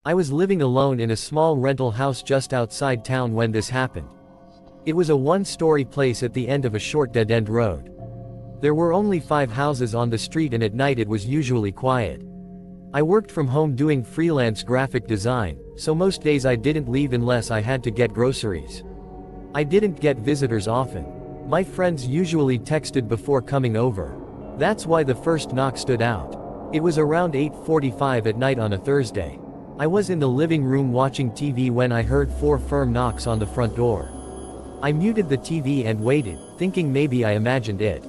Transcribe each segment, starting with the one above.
I was living alone in a small rental house just outside town when this happened. It was a one-story place at the end of a short dead-end road. There were only 5 houses on the street and at night it was usually quiet. I worked from home doing freelance graphic design, so most days I didn't leave unless I had to get groceries. I didn't get visitors often. My friends usually texted before coming over. That's why the first knock stood out. It was around 8:45 at night on a Thursday. I was in the living room watching TV when I heard 4 firm knocks on the front door. I muted the TV and waited, thinking maybe I imagined it.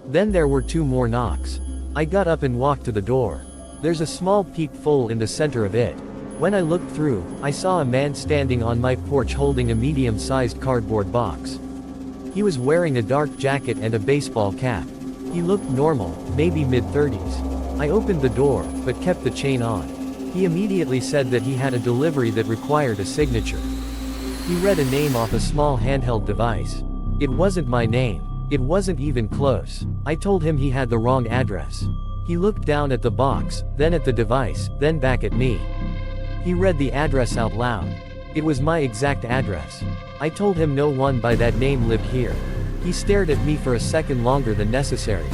Then there were 2 more knocks. I got up and walked to the door. There's a small peephole in the center of it. When I looked through, I saw a man standing on my porch holding a medium-sized cardboard box. He was wearing a dark jacket and a baseball cap. He looked normal, maybe mid-30s. I opened the door, but kept the chain on. He immediately said that he had a delivery that required a signature. He read a name off a small handheld device. It wasn't my name. It wasn't even close. I told him he had the wrong address. He looked down at the box, then at the device, then back at me. He read the address out loud. It was my exact address. I told him no one by that name lived here. He stared at me for a second longer than necessary.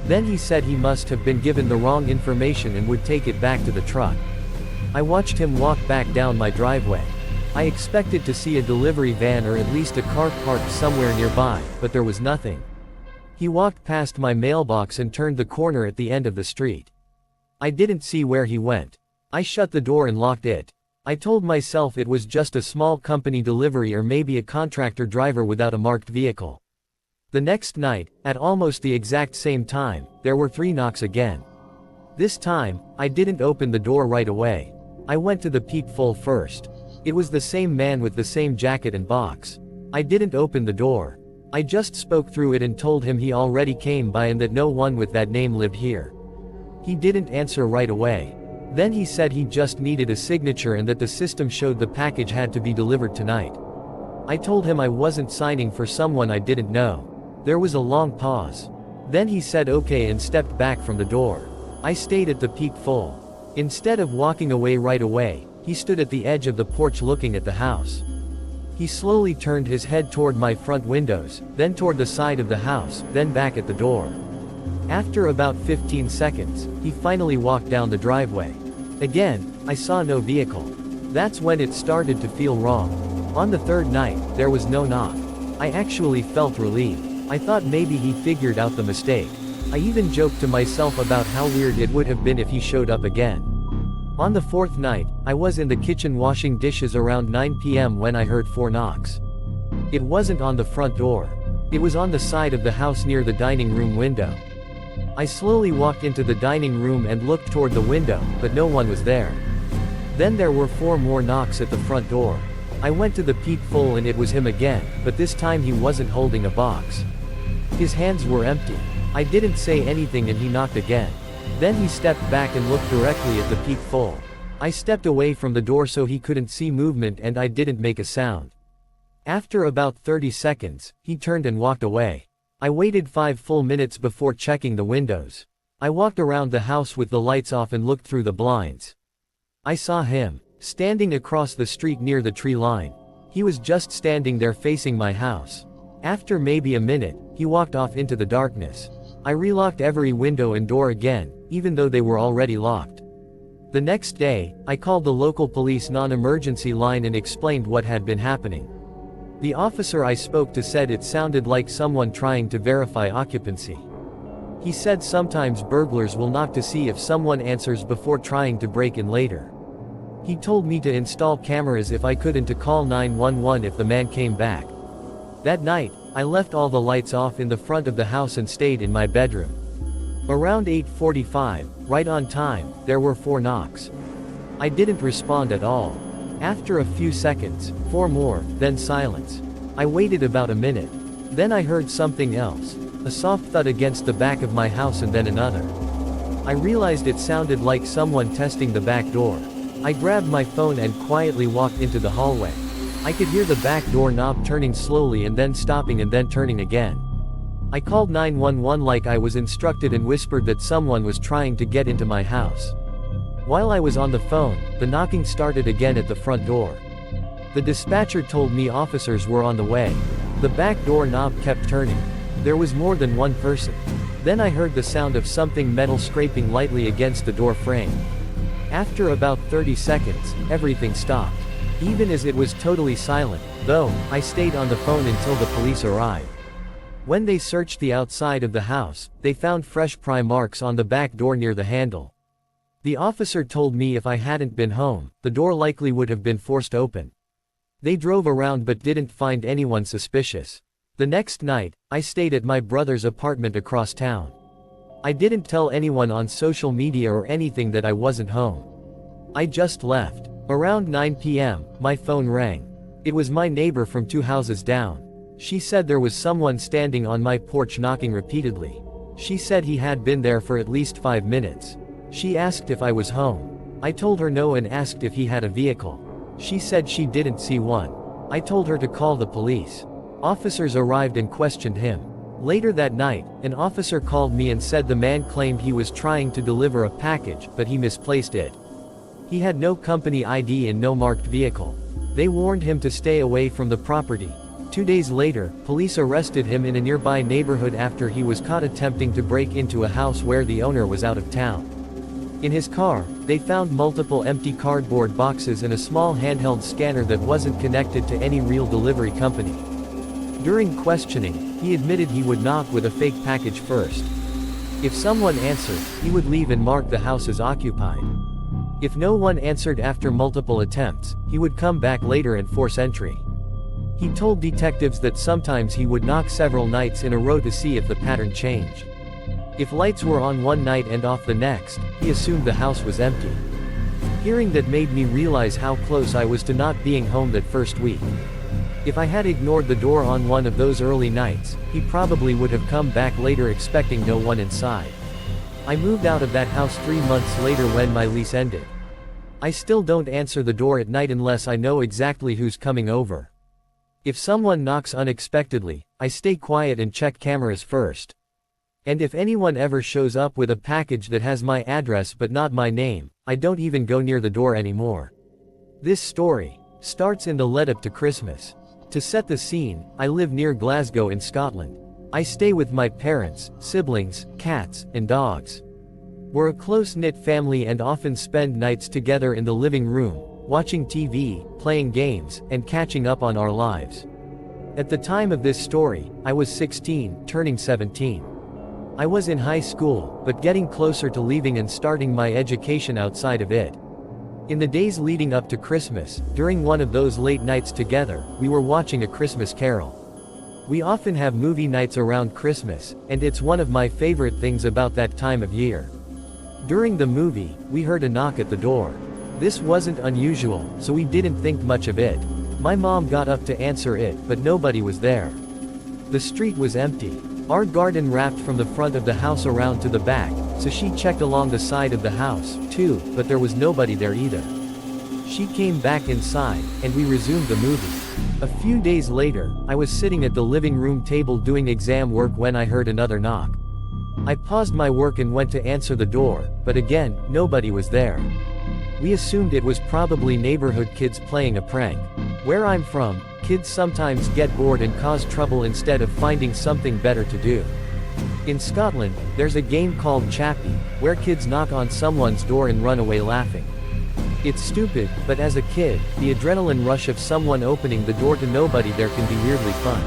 Then he said he must have been given the wrong information and would take it back to the truck. I watched him walk back down my driveway. I expected to see a delivery van or at least a car parked somewhere nearby, but there was nothing. He walked past my mailbox and turned the corner at the end of the street. I didn't see where he went. I shut the door and locked it. I told myself it was just a small company delivery or maybe a contractor driver without a marked vehicle. The next night, at almost the exact same time, there were 3 knocks again. This time, I didn't open the door right away. I went to the peephole first. It was the same man with the same jacket and box. I didn't open the door. I just spoke through it and told him he already came by and that no one with that name lived here. He didn't answer right away. Then he said he just needed a signature and that the system showed the package had to be delivered tonight. I told him I wasn't signing for someone I didn't know. There was a long pause. Then he said okay and stepped back from the door. I stayed at the peephole. Instead of walking away right away, he stood at the edge of the porch looking at the house. He slowly turned his head toward my front windows, then toward the side of the house, then back at the door. After about 15 seconds, he finally walked down the driveway. Again, I saw no vehicle. That's when it started to feel wrong. On the 3rd night, there was no knock. I actually felt relieved. I thought maybe he figured out the mistake. I even joked to myself about how weird it would have been if he showed up again. On the 4th night, I was in the kitchen washing dishes around 9 p.m. when I heard 4 knocks. It wasn't on the front door. It was on the side of the house near the dining room window. I slowly walked into the dining room and looked toward the window, but no one was there. Then there were 4 more knocks at the front door. I went to the peephole and it was him again, but this time he wasn't holding a box. His hands were empty. I didn't say anything and he knocked again. Then he stepped back and looked directly at the peephole. I stepped away from the door so he couldn't see movement and I didn't make a sound. After about 30 seconds, he turned and walked away. I waited 5 full minutes before checking the windows. I walked around the house with the lights off and looked through the blinds. I saw him, standing across the street near the tree line. He was just standing there facing my house. After maybe a minute, he walked off into the darkness. I relocked every window and door again, even though they were already locked. The next day, I called the local police non-emergency line and explained what had been happening. The officer I spoke to said it sounded like someone trying to verify occupancy. He said sometimes burglars will knock to see if someone answers before trying to break in later. He told me to install cameras if I could and to call 911 if the man came back. That night, I left all the lights off in the front of the house and stayed in my bedroom. Around 8:45, right on time, there were 4 knocks. I didn't respond at all. After a few seconds, 4 more, then silence. I waited about a minute. Then I heard something else, a soft thud against the back of my house and then another. I realized it sounded like someone testing the back door. I grabbed my phone and quietly walked into the hallway. I could hear the back door knob turning slowly and then stopping and then turning again. I called 911 like I was instructed and whispered that someone was trying to get into my house. While I was on the phone, the knocking started again at the front door. The dispatcher told me officers were on the way. The back door knob kept turning. There was more than one person. Then I heard the sound of something metal scraping lightly against the door frame. After about 30 seconds, everything stopped. Even as it was totally silent, though, I stayed on the phone until the police arrived. When they searched the outside of the house, they found fresh pry marks on the back door near the handle. The officer told me if I hadn't been home, the door likely would have been forced open. They drove around but didn't find anyone suspicious. The next night, I stayed at my brother's apartment across town. I didn't tell anyone on social media or anything that I wasn't home. I just left. Around 9 p.m., my phone rang. It was my neighbor from 2 houses down. She said there was someone standing on my porch knocking repeatedly. She said he had been there for at least 5 minutes. She asked if I was home. I told her no and asked if he had a vehicle. She said she didn't see one. I told her to call the police. Officers arrived and questioned him. Later that night, an officer called me and said the man claimed he was trying to deliver a package, but he misplaced it. He had no company ID and no marked vehicle. They warned him to stay away from the property. 2 days later, police arrested him in a nearby neighborhood after he was caught attempting to break into a house where the owner was out of town. In his car, they found multiple empty cardboard boxes and a small handheld scanner that wasn't connected to any real delivery company. During questioning, he admitted he would knock with a fake package first. If someone answered, he would leave and mark the house as occupied. If no one answered after multiple attempts, he would come back later and force entry. He told detectives that sometimes he would knock several nights in a row to see if the pattern changed. If lights were on one night and off the next, he assumed the house was empty. Hearing that made me realize how close I was to not being home that first week. If I had ignored the door on one of those early nights, he probably would have come back later expecting no one inside. I moved out of that house 3 months later when my lease ended. I still don't answer the door at night unless I know exactly who's coming over. If someone knocks unexpectedly, I stay quiet and check cameras first. And if anyone ever shows up with a package that has my address but not my name, I don't even go near the door anymore. This story starts in the lead-up to Christmas. To set the scene, I live near Glasgow in Scotland. I stay with my parents, siblings, cats, and dogs. We're a close-knit family and often spend nights together in the living room, watching TV, playing games, and catching up on our lives. At the time of this story, I was 16, turning 17. I was in high school, but getting closer to leaving and starting my education outside of it. In the days leading up to Christmas, during one of those late nights together, we were watching A Christmas Carol. We often have movie nights around Christmas, and it's one of my favorite things about that time of year. During the movie, we heard a knock at the door. This wasn't unusual, so we didn't think much of it. My mom got up to answer it, but nobody was there. The street was empty. Our garden wrapped from the front of the house around to the back, so she checked along the side of the house, too, but there was nobody there either. She came back inside, and we resumed the movie. A few days later, I was sitting at the living room table doing exam work when I heard another knock. I paused my work and went to answer the door, but again, nobody was there. We assumed it was probably neighborhood kids playing a prank. Where I'm from, kids sometimes get bored and cause trouble instead of finding something better to do. In Scotland, there's a game called Chappie, where kids knock on someone's door and run away laughing. It's stupid, but as a kid, the adrenaline rush of someone opening the door to nobody there can be weirdly fun.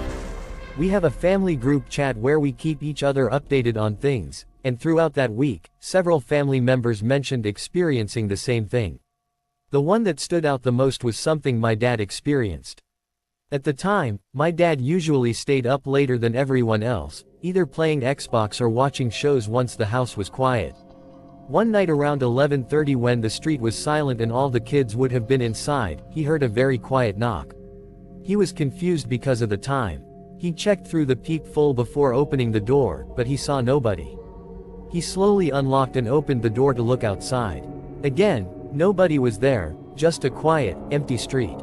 We have a family group chat where we keep each other updated on things, and throughout that week, several family members mentioned experiencing the same thing. The one that stood out the most was something my dad experienced. At the time, my dad usually stayed up later than everyone else, either playing Xbox or watching shows once the house was quiet. One night around 11:30 when the street was silent and all the kids would have been inside, he heard a very quiet knock. He was confused because of the time. He checked through the peephole before opening the door, but he saw nobody. He slowly unlocked and opened the door to look outside. Again, nobody was there, just a quiet, empty street.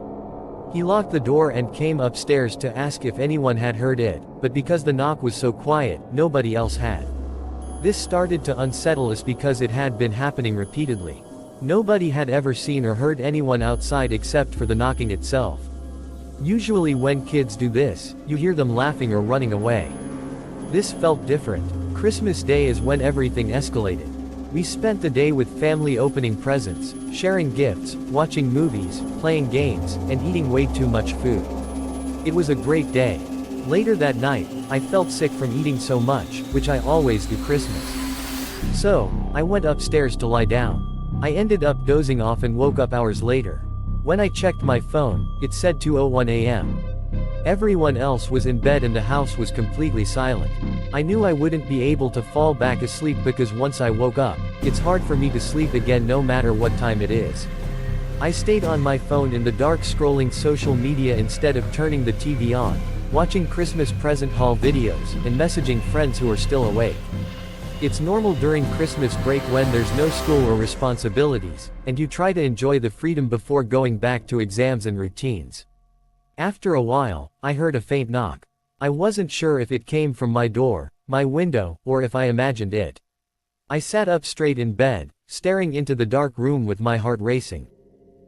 He locked the door and came upstairs to ask if anyone had heard it, but because the knock was so quiet, nobody else had. This started to unsettle us because it had been happening repeatedly. Nobody had ever seen or heard anyone outside except for the knocking itself. Usually when kids do this, you hear them laughing or running away. This felt different. Christmas Day is when everything escalated. We spent the day with family opening presents, sharing gifts, watching movies, playing games, and eating way too much food. It was a great day. Later that night, I felt sick from eating so much, which I always do Christmas. So, I went upstairs to lie down. I ended up dozing off and woke up hours later. When I checked my phone, it said 2:01 a.m. Everyone else was in bed and the house was completely silent. I knew I wouldn't be able to fall back asleep because once I woke up, it's hard for me to sleep again no matter what time it is. I stayed on my phone in the dark scrolling social media instead of turning the TV on, watching Christmas present haul videos, and messaging friends who are still awake. It's normal during Christmas break when there's no school or responsibilities, and you try to enjoy the freedom before going back to exams and routines. After a while, I heard a faint knock. I wasn't sure if it came from my door, my window, or if I imagined it. I sat up straight in bed, staring into the dark room with my heart racing.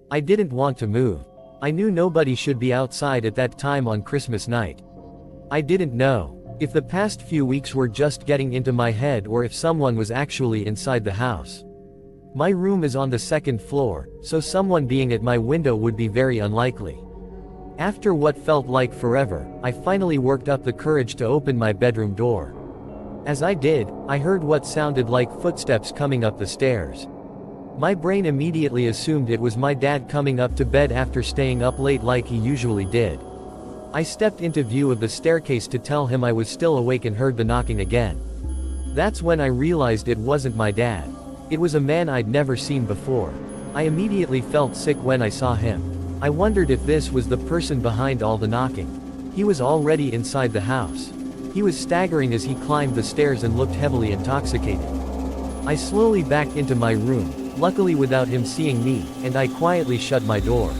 I didn't want to move. I knew nobody should be outside at that time on Christmas night. I didn't know if the past few weeks were just getting into my head or if someone was actually inside the house. My room is on the second floor, so someone being at my window would be very unlikely. After what felt like forever, I finally worked up the courage to open my bedroom door. As I did, I heard what sounded like footsteps coming up the stairs. My brain immediately assumed it was my dad coming up to bed after staying up late like he usually did. I stepped into view of the staircase to tell him I was still awake and heard the knocking again. That's when I realized it wasn't my dad. It was a man I'd never seen before. I immediately felt sick when I saw him. I wondered if this was the person behind all the knocking. He was already inside the house. He was staggering as he climbed the stairs and looked heavily intoxicated. I slowly backed into my room, luckily without him seeing me, and I quietly shut my door.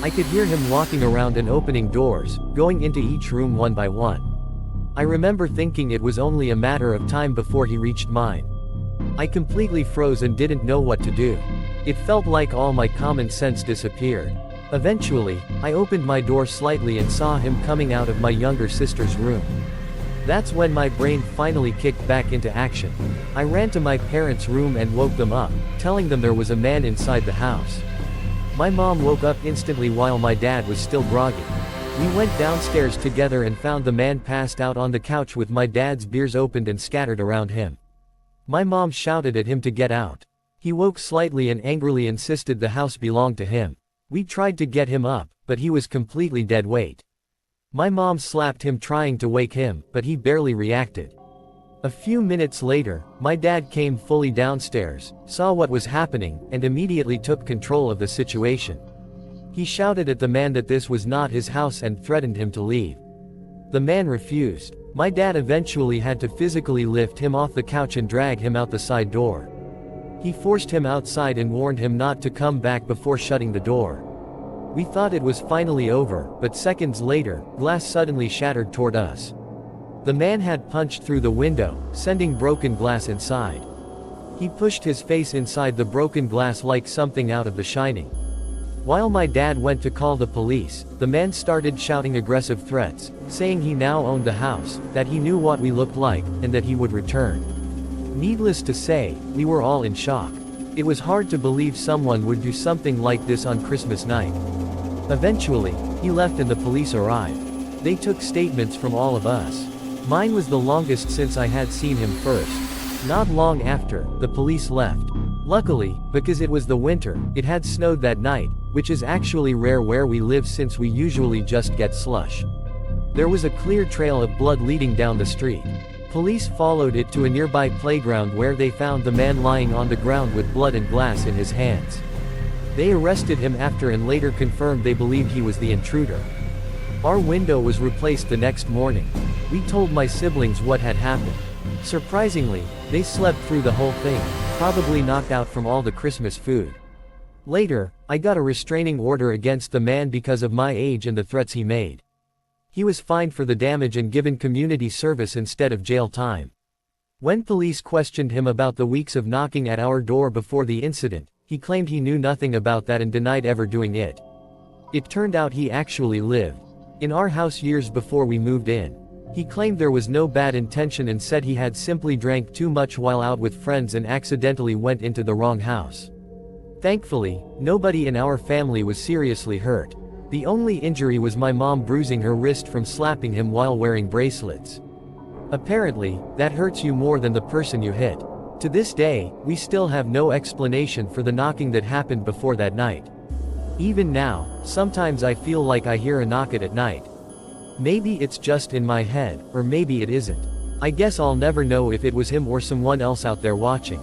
I could hear him walking around and opening doors, going into each room one by one. I remember thinking it was only a matter of time before he reached mine. I completely froze and didn't know what to do. It felt like all my common sense disappeared. Eventually, I opened my door slightly and saw him coming out of my younger sister's room. That's when my brain finally kicked back into action. I ran to my parents' room and woke them up, telling them there was a man inside the house. My mom woke up instantly while my dad was still groggy. We went downstairs together and found the man passed out on the couch with my dad's beers opened and scattered around him. My mom shouted at him to get out. He woke slightly and angrily insisted the house belonged to him. We tried to get him up, but he was completely dead weight. My mom slapped him trying to wake him, but he barely reacted. A few minutes later, my dad came fully downstairs, saw what was happening, and immediately took control of the situation. He shouted at the man that this was not his house and threatened him to leave. The man refused. My dad eventually had to physically lift him off the couch and drag him out the side door. He forced him outside and warned him not to come back before shutting the door. We thought it was finally over, but seconds later, glass suddenly shattered toward us. The man had punched through the window, sending broken glass inside. He pushed his face inside the broken glass like something out of The Shining. While my dad went to call the police, the man started shouting aggressive threats, saying he now owned the house, that he knew what we looked like, and that he would return. Needless to say, we were all in shock. It was hard to believe someone would do something like this on Christmas night. Eventually, he left and the police arrived. They took statements from all of us. Mine was the longest since I had seen him first. Not long after, the police left. Luckily, because it was the winter, it had snowed that night, which is actually rare where we live since we usually just get slush. There was a clear trail of blood leading down the street. Police followed it to a nearby playground where they found the man lying on the ground with blood and glass in his hands. They arrested him after and later confirmed they believed he was the intruder. Our window was replaced the next morning. We told my siblings what had happened. Surprisingly, they slept through the whole thing, probably knocked out from all the Christmas food. Later, I got a restraining order against the man because of my age and the threats he made. He was fined for the damage and given community service instead of jail time. When police questioned him about the weeks of knocking at our door before the incident, he claimed he knew nothing about that and denied ever doing it. It turned out he actually lived in our house years before we moved in. He claimed there was no bad intention and said he had simply drank too much while out with friends and accidentally went into the wrong house. Thankfully, nobody in our family was seriously hurt. The only injury was my mom bruising her wrist from slapping him while wearing bracelets. Apparently, that hurts you more than the person you hit. To this day, we still have no explanation for the knocking that happened before that night. Even now, sometimes I feel like I hear a knock at night. Maybe it's just in my head, or maybe it isn't. I guess I'll never know if it was him or someone else out there watching.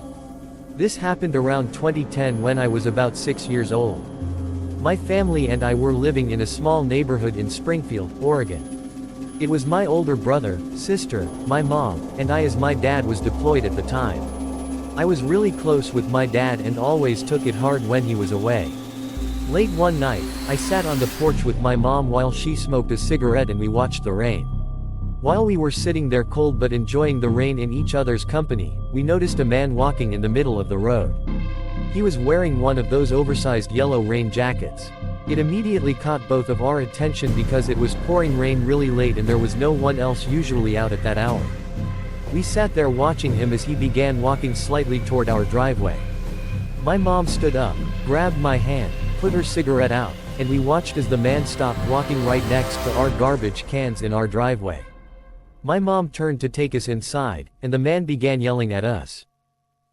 This happened around 2010 when I was about 6 years old. My family and I were living in a small neighborhood in Springfield, Oregon. It was my older brother, sister, my mom, and I as my dad was deployed at the time. I was really close with my dad and always took it hard when he was away. Late one night, I sat on the porch with my mom while she smoked a cigarette and we watched the rain. While we were sitting there cold but enjoying the rain in each other's company, we noticed a man walking in the middle of the road. He was wearing one of those oversized yellow rain jackets. It immediately caught both of our attention because it was pouring rain really late and there was no one else usually out at that hour. We sat there watching him as he began walking slightly toward our driveway. My mom stood up, grabbed my hand, put her cigarette out, and we watched as the man stopped walking right next to our garbage cans in our driveway. My mom turned to take us inside, and the man began yelling at us.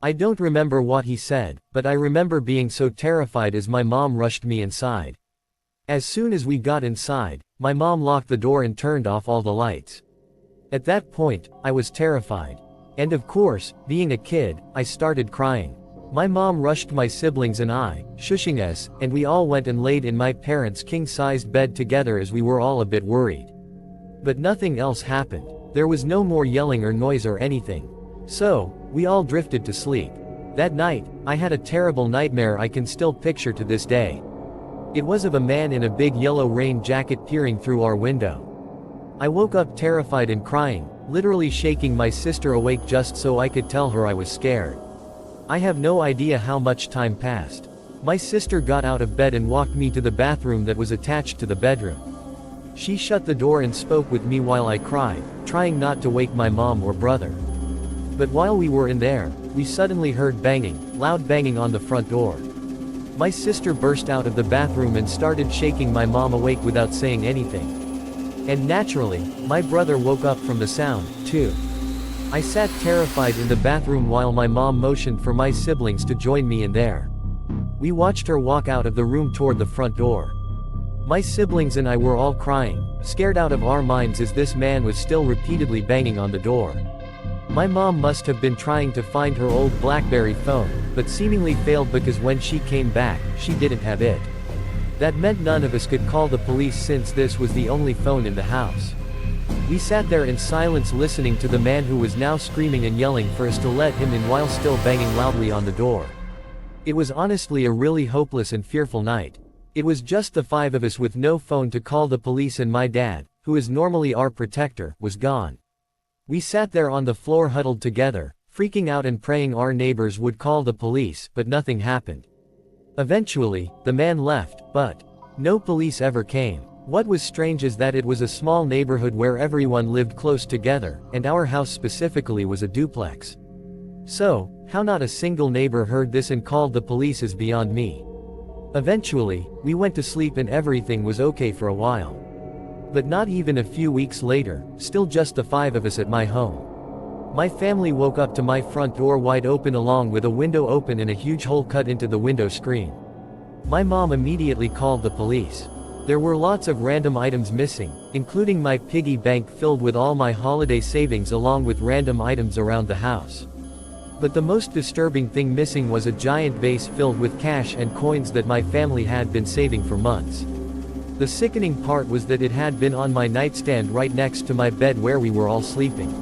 I don't remember what he said, but I remember being so terrified as my mom rushed me inside. As soon as we got inside, my mom locked the door and turned off all the lights. At that point, I was terrified. And of course, being a kid, I started crying. My mom rushed my siblings and I, shushing us, and we all went and laid in my parents' king-sized bed together as we were all a bit worried. But nothing else happened. There was no more yelling or noise or anything. So, we all drifted to sleep. That night, I had a terrible nightmare I can still picture to this day. It was of a man in a big yellow rain jacket peering through our window. I woke up terrified and crying, literally shaking my sister awake just so I could tell her I was scared. I have no idea how much time passed. My sister got out of bed and walked me to the bathroom that was attached to the bedroom. She shut the door and spoke with me while I cried, trying not to wake my mom or brother. But while we were in there, we suddenly heard banging, loud banging on the front door. My sister burst out of the bathroom and started shaking my mom awake without saying anything. And naturally, my brother woke up from the sound, too. I sat terrified in the bathroom while my mom motioned for my siblings to join me in there. We watched her walk out of the room toward the front door. My siblings and I were all crying, scared out of our minds as this man was still repeatedly banging on the door. My mom must have been trying to find her old BlackBerry phone, but seemingly failed because when she came back, she didn't have it. That meant none of us could call the police since this was the only phone in the house. We sat there in silence listening to the man who was now screaming and yelling for us to let him in while still banging loudly on the door. It was honestly a really hopeless and fearful night. It was just the 5 of us with no phone to call the police and my dad, who is normally our protector, was gone. We sat there on the floor huddled together, freaking out and praying our neighbors would call the police, but nothing happened. Eventually, the man left, but no police ever came. What was strange is that it was a small neighborhood where everyone lived close together, and our house specifically was a duplex. So, how not a single neighbor heard this and called the police is beyond me. Eventually, we went to sleep and everything was okay for a while. But not even a few weeks later, still just the 5 of us at my home. My family woke up to my front door wide open along with a window open and a huge hole cut into the window screen. My mom immediately called the police. There were lots of random items missing, including my piggy bank filled with all my holiday savings along with random items around the house. But the most disturbing thing missing was a giant vase filled with cash and coins that my family had been saving for months. The sickening part was that it had been on my nightstand right next to my bed where we were all sleeping.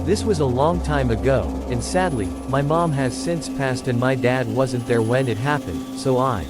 This was a long time ago, and sadly, my mom has since passed and my dad wasn't there when it happened, so I